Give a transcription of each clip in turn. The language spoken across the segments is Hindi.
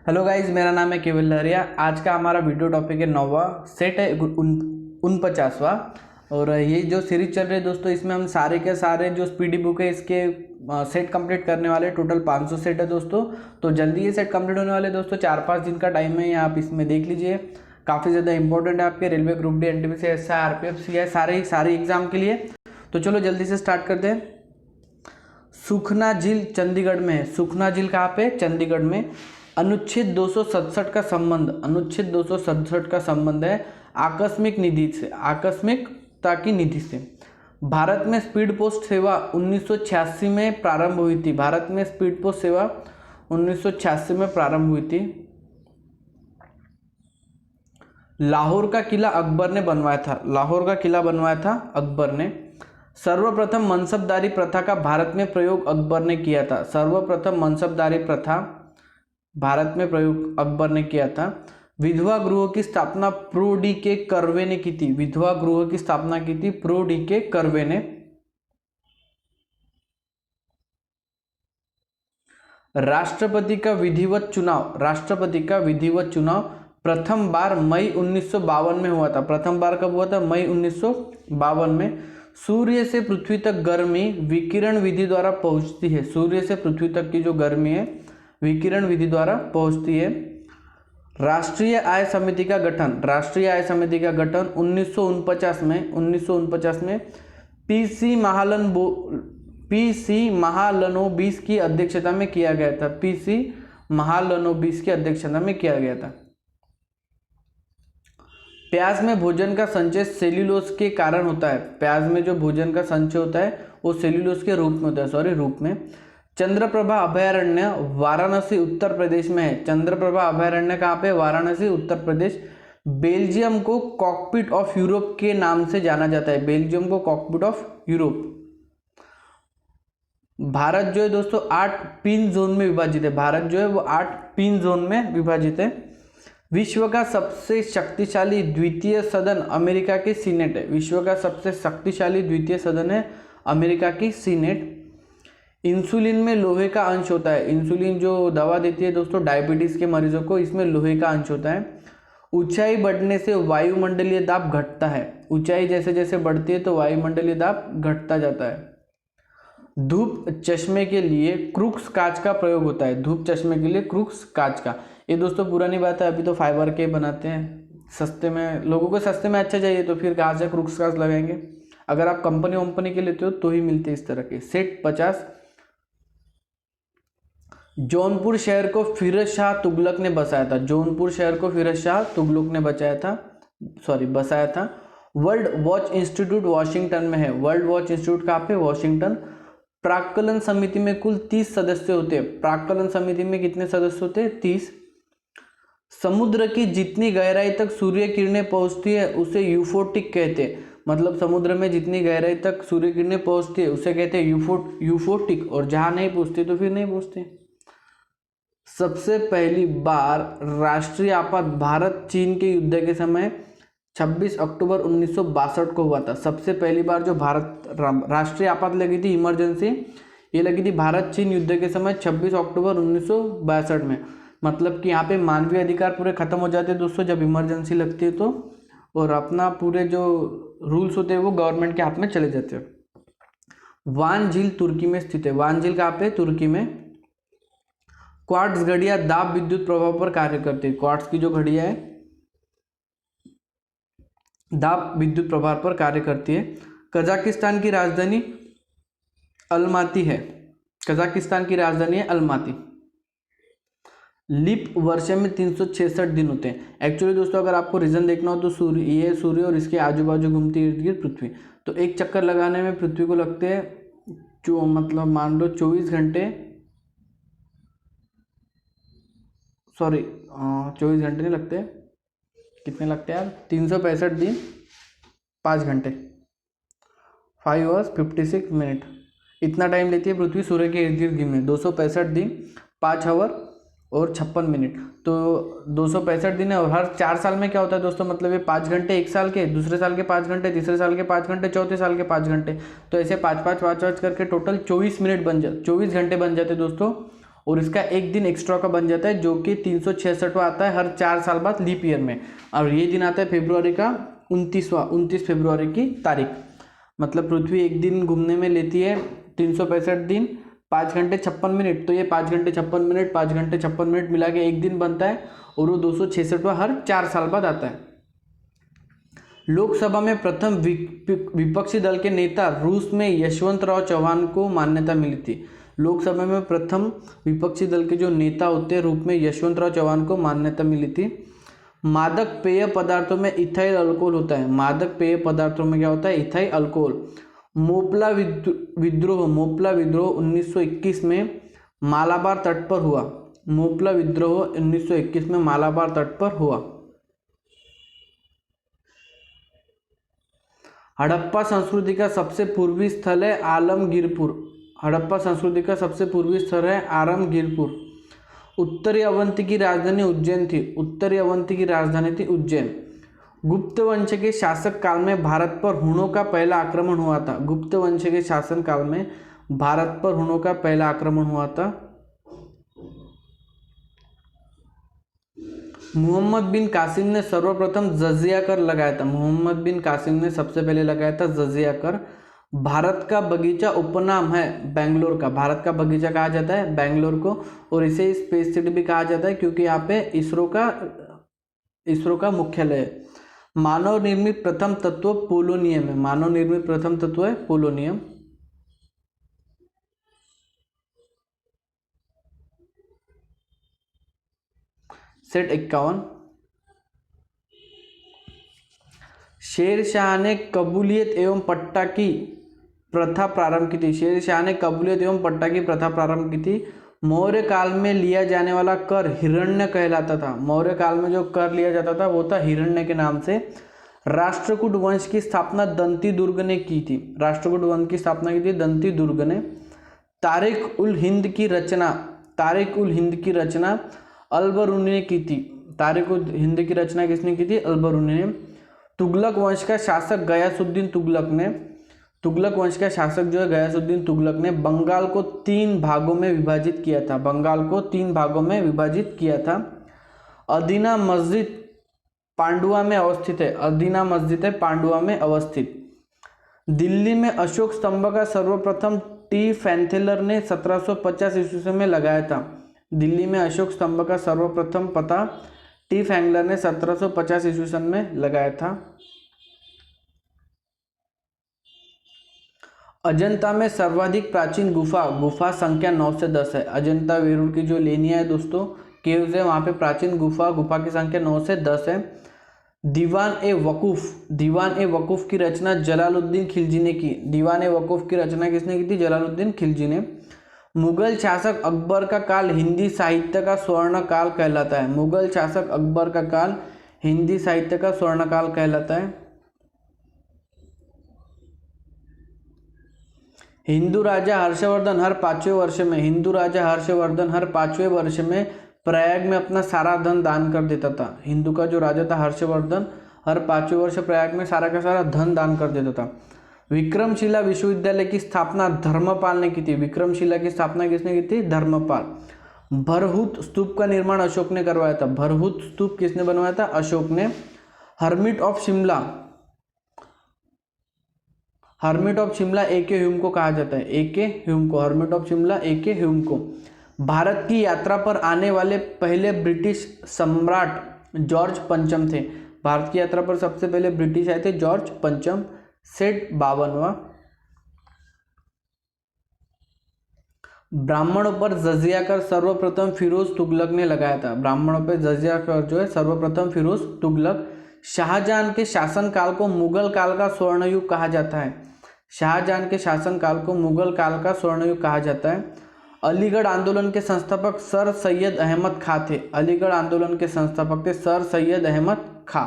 हेलो गाइज, मेरा नाम है केवल लहरिया। आज का हमारा वीडियो टॉपिक है 9वां सेट है 49वां। और ये जो सीरीज चल रही है दोस्तों, इसमें हम सारे के सारे जो स्पीडी बुक है इसके सेट कंप्लीट करने वाले। टोटल 500 सेट है दोस्तों। तो जल्दी ये सेट कंप्लीट होने वाले दोस्तों। 4-5 दिन का टाइम है, आप इसमें देख लीजिए। काफ़ी ज़्यादा इंपॉर्टेंट है आपके railway group D, NTPC, SI, RPF, CI सारे एग्जाम के लिए। तो चलो जल्दी से स्टार्ट करते हैं। सुखना झील चंडीगढ़ में है। सुखना झील कहाँ पे? चंडीगढ़ में। अनुच्छेद 267 का संबंध है आकस्मिक निधि से, आकस्मिकता की निधि से। भारत में स्पीड पोस्ट सेवा 1986 में प्रारंभ हुई थी। भारत में स्पीड पोस्ट सेवा 1986 में प्रारंभ हुई थी। लाहौर का किला अकबर ने बनवाया था। लाहौर का किला बनवाया था अकबर ने। सर्वप्रथम मनसबदारी प्रथा का भारत में प्रयोग अकबर ने किया था। सर्वप्रथम मनसबदारी प्रथा भारत में प्रयोग अकबर ने किया था। विधवा गृह की स्थापना प्रो डी के कर्वे ने की थी। विधवा गृह की स्थापना की थी प्रो डी के कर्वे ने। राष्ट्रपति का विधिवत चुनाव प्रथम बार मई 1952 में हुआ था। प्रथम बार कब हुआ था? मई 1952 में। सूर्य से पृथ्वी तक गर्मी विकिरण विधि द्वारा पहुंचती है। सूर्य से पृथ्वी तक की जो गर्मी है विकिरण विधि द्वारा पहुंचती है। राष्ट्रीय आय समिति का गठन 1949 में पीसी महालनोबिस की अध्यक्षता में किया गया था। पीसी महालनोबिस की अध्यक्षता में किया गया था। प्याज में भोजन का संचय सेल्यूलोज के कारण होता है। प्याज में जो भोजन का संचय होता है वो सेल्यूलोज के रूप में होता है, रूप में। चंद्रप्रभा अभयारण्य वाराणसी उत्तर प्रदेश में है। चंद्रप्रभा अभयारण्य कहाँ पे? वाराणसी उत्तर प्रदेश। बेल्जियम को कॉकपिट ऑफ यूरोप के नाम से जाना जाता है। बेल्जियम को कॉकपिट ऑफ यूरोप। भारत जो है दोस्तों 8 पिन जोन में विभाजित है। भारत जो है वो 8 पिन जोन में विभाजित है। विश्व का सबसे शक्तिशाली द्वितीय सदन अमेरिका की सीनेट है। विश्व का सबसे शक्तिशाली द्वितीय सदन है अमेरिका की सीनेट। इंसुलिन में लोहे का अंश होता है। इंसुलिन जो दवा देती है दोस्तों डायबिटीज के मरीजों को, इसमें लोहे का अंश होता है। ऊंचाई बढ़ने से वायुमंडलीय दाब घटता है। ऊंचाई जैसे जैसे बढ़ती है तो वायुमंडलीय दाब घटता जाता है। धूप चश्मे के लिए क्रूक्स कांच का प्रयोग होता है। धूप चश्मे के लिए क्रूक्स कांच का। ये दोस्तों पुरानी बात है, अभी तो फाइबर के बनाते हैं सस्ते में। लोगों को सस्ते में अच्छा चाहिए तो फिर कहाँ से क्रूक्स कांच लगाएंगे। अगर आप कंपनी के लेते हो तो ही मिलते हैं इस तरह के सेट 50। जौनपुर शहर को फिरोज शाह तुगलक ने बसाया था। जौनपुर शहर को फिरोज शाह तुगलक ने बसाया था। वर्ल्ड वॉच इंस्टीट्यूट वाशिंगटन में है। वर्ल्ड वॉच इंस्टीट्यूट कहाँ पे? वाशिंगटन। प्राक्कलन समिति में कुल 30 सदस्य होते हैं। प्राक्कलन समिति में कितने सदस्य होते हैं? 30। समुद्र की जितनी गहराई तक सूर्य किरणें पहुंचती है उसे यूफोटिक कहते हैं। मतलब समुद्र में जितनी गहराई तक सूर्य किरणें पहुंचती है उसे कहते हैं यूफोटिक। और जहां नहीं पहुंचती तो फिर नहीं पहुंचते। सबसे पहली बार राष्ट्रीय आपात भारत चीन के युद्ध के समय 26 अक्टूबर 1962 को हुआ था। सबसे पहली बार जो भारत राष्ट्रीय आपात लगी थी, इमरजेंसी, ये लगी थी भारत चीन युद्ध के समय 26 अक्टूबर 1962 में। मतलब कि यहाँ पे मानवीय अधिकार पूरे खत्म हो जाते हैं दोस्तों जब इमरजेंसी लगती है तो। और अपना पूरे जो रूल्स होते हैं वो गवर्नमेंट के हाथ में चले जाते हैं। वान झील तुर्की में स्थित है। वान झील कहाँ पे? तुर्की में। क्वार्ट्ज घड़ियां दाब विद्युत प्रभाव पर कार्य करती है। क्वार्ट्ज की जो घड़ियां है दाब विद्युत प्रभाव पर कार्य करती है। कजाकिस्तान की राजधानी अलमाती है। कजाकिस्तान की राजधानी है अलमाती। लीप वर्ष में 366 दिन होते हैं। एक्चुअली दोस्तों अगर आपको रीजन देखना हो तो सूर्य और इसके आजू बाजू घूमती इर्द गिर्द पृथ्वी। तो एक चक्कर लगाने में पृथ्वी को लगते हैं मतलब मान लो 24 घंटे, 24 घंटे नहीं लगते। कितने लगते हैं यार? 365 दिन 5 घंटे, 5 hours 56 मिनट। इतना टाइम लेती है पृथ्वी सूर्य के इर्द गिर्द घूमने। 265 दिन 5 आवर और 56 मिनट। तो 265 दिन है। और हर 4 साल में क्या होता है दोस्तों? मतलब ये 5 घंटे एक साल के, दूसरे साल के 5 घंटे, तीसरे साल के 5 घंटे, चौथे साल के 5 घंटे। तो ऐसे 5 करके टोटल 24 घंटे बन जाते दोस्तों। और इसका एक दिन एक्स्ट्रा का बन जाता है जो कि 366वां आता है हर 4 साल बाद लीप ईयर में। और ये दिन आता है फरवरी का 29 फरवरी की तारीख। मतलब पृथ्वी एक दिन घूमने में लेती है 365 दिन 5 घंटे 56 मिनट, तो ये 5 घंटे 56 मिनट 5 घंटे 56 मिनट मिला के एक दिन बनता है और वो 266वां हर 4 साल बाद आता है। लोकसभा में प्रथम विपक्षी दल के नेता रूस में यशवंतराव चौहान को मान्यता मिली थी। लोकसभा में प्रथम विपक्षी दल के जो नेता होते हैं रूप में यशवंतराव चौहान को मान्यता मिली थी। मादक पेय पदार्थों में इथाइल अल्कोहल होता है। मादक पेय पदार्थों में क्या होता है? Ethyl alcohol. मोपला विद्रोह 1921 में मालाबार तट पर हुआ। मोपला विद्रोह 1921 में मालाबार तट पर हुआ। हड़प्पा संस्कृति का सबसे पूर्वी स्थल है आलमगीरपुर। हड़प्पा संस्कृति का सबसे पूर्वी स्थल है आलमगीरपुर। उत्तरी अवंती की राजधानी उज्जैन थी। उत्तरी अवंती की राजधानी थी उज्जैन। गुप्त वंश के शासक काल में भारत पर हुणों का पहला आक्रमण हुआ था। गुप्त वंश के शासन काल में भारत पर हुणों का पहला आक्रमण हुआ था। मोहम्मद बिन कासिम ने सर्वप्रथम जजिया कर लगाया था। मोहम्मद बिन कासिम ने सबसे पहले लगाया था जजिया कर। भारत का बगीचा उपनाम है बेंगलोर का। भारत का बगीचा कहा जाता है बेंगलोर को, और इसे स्पेस सिटी भी कहा जाता है क्योंकि यहाँ पे इसरो का मुख्यालय है। मानव निर्मित प्रथम तत्व पोलोनियम है। मानव निर्मित प्रथम तत्व है पोलोनियम। सेट 51। शेर शाह ने कबूलियत एवं पट्टा की प्रथा प्रारंभ की थी। शेर शाह ने कबूलियत एवं पट्टा की प्रथा प्रारंभ की थी। मौर्य काल में लिया जाने वाला कर हिरण्य कहलाता था। मौर्य काल में जो कर लिया जाता था वो था हिरण्य के नाम से। राष्ट्रकूट वंश की स्थापना दंती दुर्ग ने की थी। राष्ट्रकूट वंश की स्थापना की थी दंती दुर्ग ने। तारिक उल हिंद की रचना अलबरूनी ने की थी। तारिक उल हिंद की रचना किसने की थी? अलबरूनी ने। तुगलक वंश का शासक गयासुद्दीन तुगलक ने बंगाल को 3 भागों में विभाजित किया था। बंगाल को 3 भागों में विभाजित किया था। अदीना मस्जिद पांडुआ में अवस्थित है। अदीना मस्जिद है पांडुआ में अवस्थित। दिल्ली में अशोक स्तंभ का सर्वप्रथम टी फैंथेलर ने 1750 ईस्वी में लगाया था। दिल्ली में अशोक स्तंभ का सर्वप्रथम पता टी फैंगलर ने 1750 ईस्वी में लगाया था। अजंता में सर्वाधिक प्राचीन गुफा संख्या 9 से 10 है। अजंता वेरूळ की जो लेनिया है दोस्तों, केव्स है, वहाँ पे प्राचीन गुफा की संख्या 9 से 10 है। दीवान ए वकूफ की रचना जलालुद्दीन खिलजी ने की। दीवान ए वकूफ की रचना किसने की थी? जलालुद्दीन खिलजी ने। मुगल शासक अकबर का काल हिंदी साहित्य का स्वर्ण काल कहलाता है। मुगल शासक अकबर का काल हिंदी साहित्य का स्वर्ण काल कहलाता है। हिंदू राजा हर्षवर्धन हर 5वें वर्ष में प्रयाग में अपना सारा धन दान कर देता था। हिंदू का जो राजा था हर्षवर्धन हर 5वें वर्ष प्रयाग में सारा का सारा धन दान कर देता था। विक्रमशिला विश्वविद्यालय की स्थापना धर्मपाल ने की थी। विक्रमशिला की स्थापना किसने की थी? धर्मपाल। भरहुत स्तूप का निर्माण अशोक ने करवाया था। भरहुत स्तूप किसने बनवाया था? अशोक ने। Hermit of Shimla A K. Hume को कहा जाता है। ए.के. ह्यूम को। Hermit of Shimla A K. Hume को। भारत की यात्रा पर आने वाले पहले ब्रिटिश सम्राट जॉर्ज पंचम थे। भारत की यात्रा पर सबसे पहले ब्रिटिश आए थे जॉर्ज पंचम। सेट 52वां। ब्राह्मणों पर जजिया कर सर्वप्रथम फिरोज तुगलक ने लगाया था। ब्राह्मणों पर जजिया कर जो है सर्वप्रथम फिरोज तुगलक। शाहजहां के शासनकाल को मुगल काल का स्वर्ण युग कहा जाता है। शाहजहां के शासनकाल को मुगल काल का स्वर्ण युग कहा जाता है। अलीगढ़ आंदोलन के संस्थापक सर सैयद अहमद खां थे। अलीगढ़ आंदोलन के संस्थापक थे सर सैयद अहमद खां।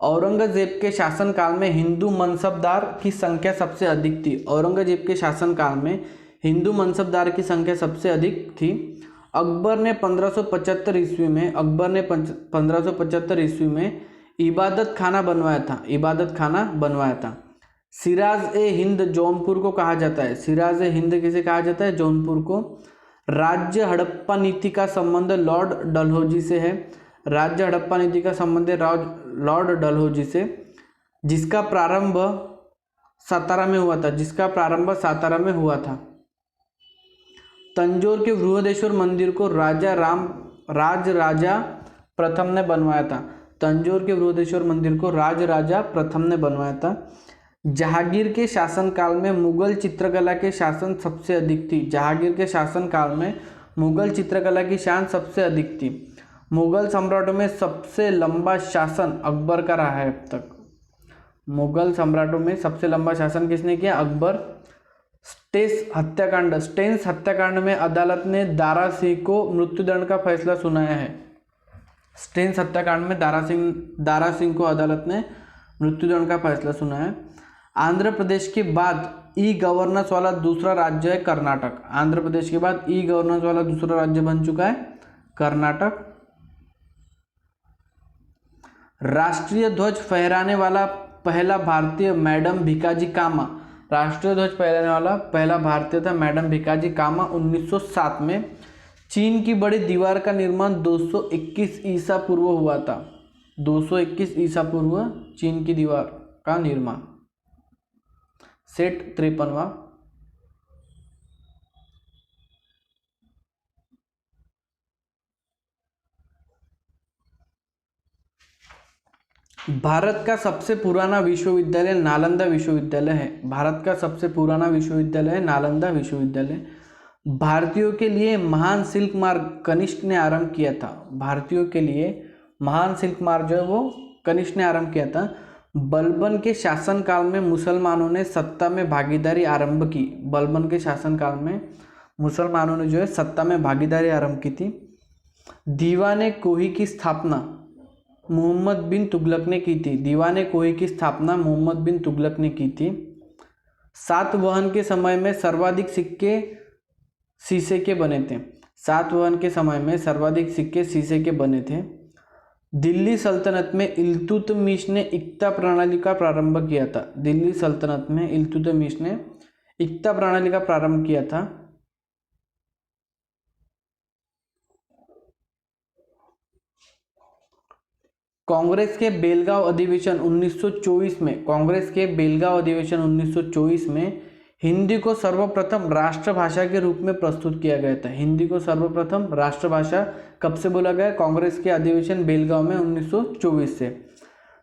औरंगजेब के शासनकाल में हिंदू मनसबदार की संख्या सबसे अधिक थी। औरंगजेब के शासनकाल में हिंदू मनसबदार की संख्या सबसे अधिक थी। अकबर ने 1575 ईस्वी में इबादत खाना बनवाया था। सिराज ए हिंद जौनपुर को कहा जाता है, सिराज ए हिंद किसे कहा जाता है, जौनपुर को। राज्य हड़प्पा नीति का संबंध लॉर्ड डलहौजी से है, राज्य हड़प्पा नीति का संबंध है लॉर्ड डलहौजी से, जिसका प्रारंभ सातारा में हुआ था, जिसका प्रारंभ सातारा में हुआ था। तंजौर के बृहदेश्वर मंदिर को राजा प्रथम ने बनवाया था, तंजौर के बृहदेश्वर मंदिर को राजा प्रथम ने बनवाया था। जहांगीर के शासनकाल में मुगल चित्रकला के शासन सबसे अधिक थी, जहांगीर के शासनकाल में मुगल चित्रकला की शान सबसे अधिक थी। मुगल सम्राटों में सबसे लंबा शासन अकबर का रहा है अब तक, मुगल सम्राटों में सबसे लंबा शासन किसने किया, अकबर। स्टेंस हत्याकांड में अदालत ने दारा सिंह को मृत्युदंड का फैसला सुनाया है, स्टेंस हत्याकांड में दारा सिंह को अदालत ने मृत्युदंड का फैसला सुनाया है। आंध्र प्रदेश के बाद ई गवर्नेंस वाला दूसरा राज्य है कर्नाटक, आंध्र प्रदेश के बाद ई गवर्नेंस वाला दूसरा राज्य बन चुका है कर्नाटक। राष्ट्रीय ध्वज फहराने वाला पहला भारतीय मैडम भिकाजी कामा, राष्ट्रीय ध्वज फहराने वाला पहला भारतीय था मैडम भिकाजी कामा 1907 में। चीन की बड़ी दीवार का निर्माण 221 ईसा पूर्व हुआ था, 221 ईसा पूर्व चीन की दीवार का निर्माण। सेट 53वां। भारत का सबसे पुराना विश्वविद्यालय नालंदा विश्वविद्यालय है, भारत का सबसे पुराना विश्वविद्यालय है नालंदा विश्वविद्यालय। भारतीयों के लिए महान सिल्क मार्ग कनिष्क ने आरंभ किया था, भारतीयों के लिए महान सिल्क मार्ग जो है वो कनिष्क ने आरंभ किया था। बलबन के शासनकाल में मुसलमानों ने सत्ता में भागीदारी आरंभ की, बलबन के शासनकाल में मुसलमानों ने जो है सत्ता में भागीदारी आरंभ की थी। दीवाने कोही की स्थापना मोहम्मद बिन तुगलक ने की थी, दीवाने कोही की स्थापना मोहम्मद बिन तुगलक ने की थी। सातवाहन के समय में सर्वाधिक सिक्के शीशे के बने थे, सातवाहन के समय में सर्वाधिक सिक्के शीशे के बने थे। दिल्ली सल्तनत में इल्तुतमिश ने इक्ता प्रणाली का प्रारंभ किया था, दिल्ली सल्तनत में इल्तुतमिश ने इक्ता प्रणाली का प्रारंभ किया था। कांग्रेस के बेलगांव अधिवेशन 1924 में, कांग्रेस के बेलगांव अधिवेशन 1924 में हिंदी को सर्वप्रथम राष्ट्रभाषा के रूप में प्रस्तुत किया गया था, हिंदी को सर्वप्रथम राष्ट्रभाषा कब से बोला गया, कांग्रेस के अधिवेशन बेलगांव में 1924 से।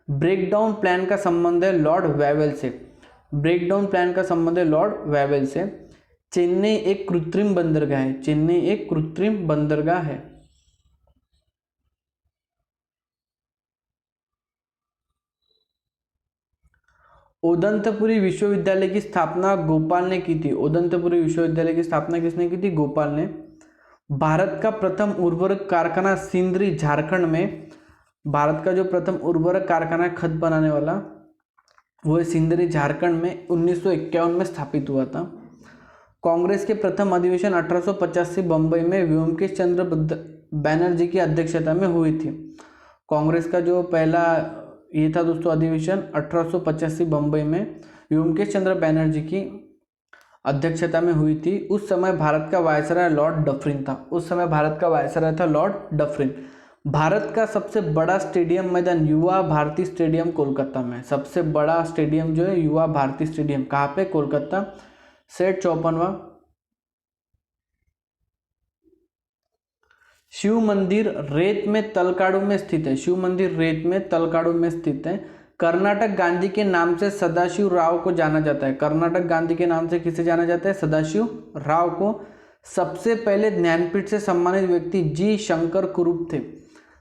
ब्रेकडाउन प्लान का संबंध है लॉर्ड वेवेल से, ब्रेकडाउन प्लान का संबंध है लॉर्ड वेवेल से। चेन्नई एक कृत्रिम बंदरगाह है, चेन्नई एक कृत्रिम बंदरगाह है। उदंतपुरी विश्वविद्यालय की स्थापना गोपाल ने की थी, उदंतपुरी विश्वविद्यालय की स्थापना किसने की थी, गोपाल ने। भारत का प्रथम उर्वरक कारखाना सिंदरी झारखंड में, भारत का जो प्रथम उर्वरक कारखाना खत बनाने वाला वो सिंदरी झारखंड में 1951 में स्थापित हुआ था। कांग्रेस के प्रथम अधिवेशन 1885 बम्बई में व्योमकेश चंद्र बैनर्जी की अध्यक्षता में हुई थी। कांग्रेस का जो पहला ये था दोस्तों अधिवेशन 1885 बम्बई में व्योमकेश चंद्र बैनर्जी की अध्यक्षता में हुई थी। उस समय भारत का वायसराय लॉर्ड डफरिन था, उस समय भारत का वायसराय था लॉर्ड डफरिन। भारत का सबसे बड़ा स्टेडियम मैदान युवा भारती स्टेडियम कोलकाता में, सबसे बड़ा स्टेडियम जो है युवा भारती स्टेडियम कहाँ पे, कोलकाता। सेट 54वां। शिव मंदिर रेत में तलकाडू में स्थित है, शिव मंदिर रेत में तलकाडू में स्थित है। कर्नाटक गांधी के नाम से सदाशिव राव को जाना जाता है, कर्नाटक गांधी के नाम से किसे जाना जाता है, सदाशिव राव को। सबसे पहले ज्ञानपीठ से सम्मानित व्यक्ति जी शंकर कुरूप थे,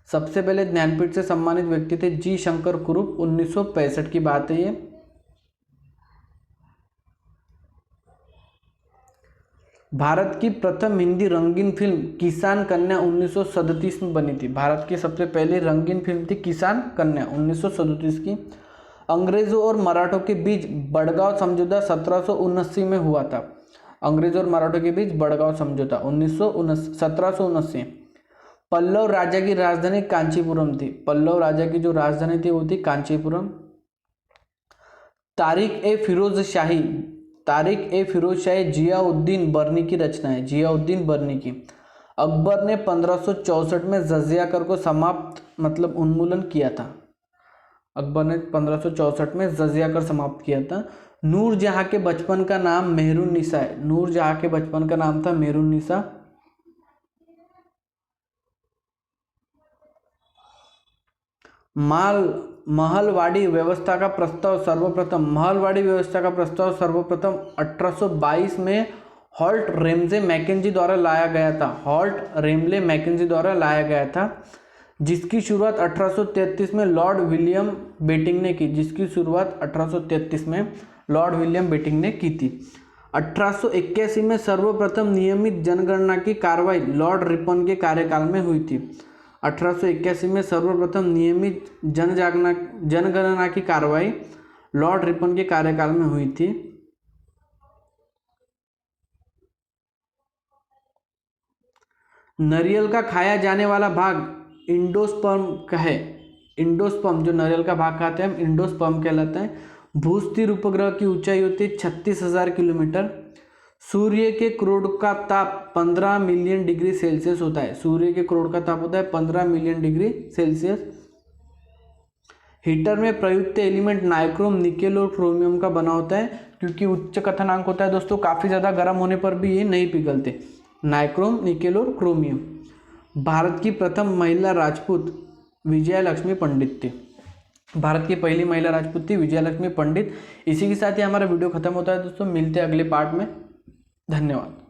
सबसे पहले ज्ञानपीठ से सम्मानित व्यक्ति थे जी शंकर कुरूप, 1965 की बात है ये। भारत की प्रथम हिंदी रंगीन फिल्म किसान कन्या 1937 में बनी थी, भारत की सबसे पहली रंगीन फिल्म थी किसान कन्या 1937 की। अंग्रेजों और मराठों के बीच बड़गांव समझौता 1779 में हुआ था, अंग्रेजों और मराठों के बीच बड़गांव समझौता 1779। पल्लव राजा की राजधानी कांचीपुरम थी, पल्लव राजा की जो राजधानी थी वो थी कांचीपुरम। तारिक ए फिरोज शाही जियाउद्दीन बर्नी की रचना है, जियाउद्दीन बर्नी की। अकबर ने 1564 में जजिया कर को समाप्त मतलब उन्मूलन किया था। अकबर ने 1564 में जजिया कर समाप्त किया था। नूरजहां के बचपन का नाम मेहरुन्निसा है, नूरजहां के बचपन का नाम था मेहरुन्निसा। महलवाड़ी व्यवस्था का प्रस्ताव सर्वप्रथम 1822 में हॉल्ट रेमजे मैकेंजी द्वारा लाया गया था, जिसकी शुरुआत 1833 में लॉर्ड विलियम बेटिंग ने की थी। 1881 में सर्वप्रथम नियमित जनगणना की कार्रवाई लॉर्ड रिपन के कार्यकाल में हुई थी। 1881 में सर्वप्रथम नियमित जनगणना की कार्रवाई लॉर्ड रिपन के कार्यकाल में हुई थी। नारियल का खाया जाने वाला भाग इंडोस्पर्म है। इंडोस्पर्म, जो नारियल का भाग खाते हैं हम, इंडोस्पर्म कहलाता है। भूस्थिर उपग्रह की ऊंचाई होती है 36,000 किलोमीटर। सूर्य के क्रोड का ताप 15 मिलियन डिग्री सेल्सियस होता है। सूर्य के क्रोड का ताप होता है 15 मिलियन डिग्री सेल्सियस। हीटर में प्रयुक्त एलिमेंट नाइक्रोम, निकेल और क्रोमियम का बना होता है, क्योंकि उच्च कथनांक होता है दोस्तों, काफ़ी ज़्यादा गर्म होने पर भी ये नहीं पिघलते। नाइक्रोम, निकेल और क्रोमियम। भारत की प्रथम महिला राजपूत विजयलक्ष्मी पंडित थी। भारत की पहली महिला राजपूत थी विजयलक्ष्मी पंडित। इसी के साथ ही हमारा वीडियो खत्म होता है दोस्तों, मिलते हैं अगले पार्ट में। धन्यवाद।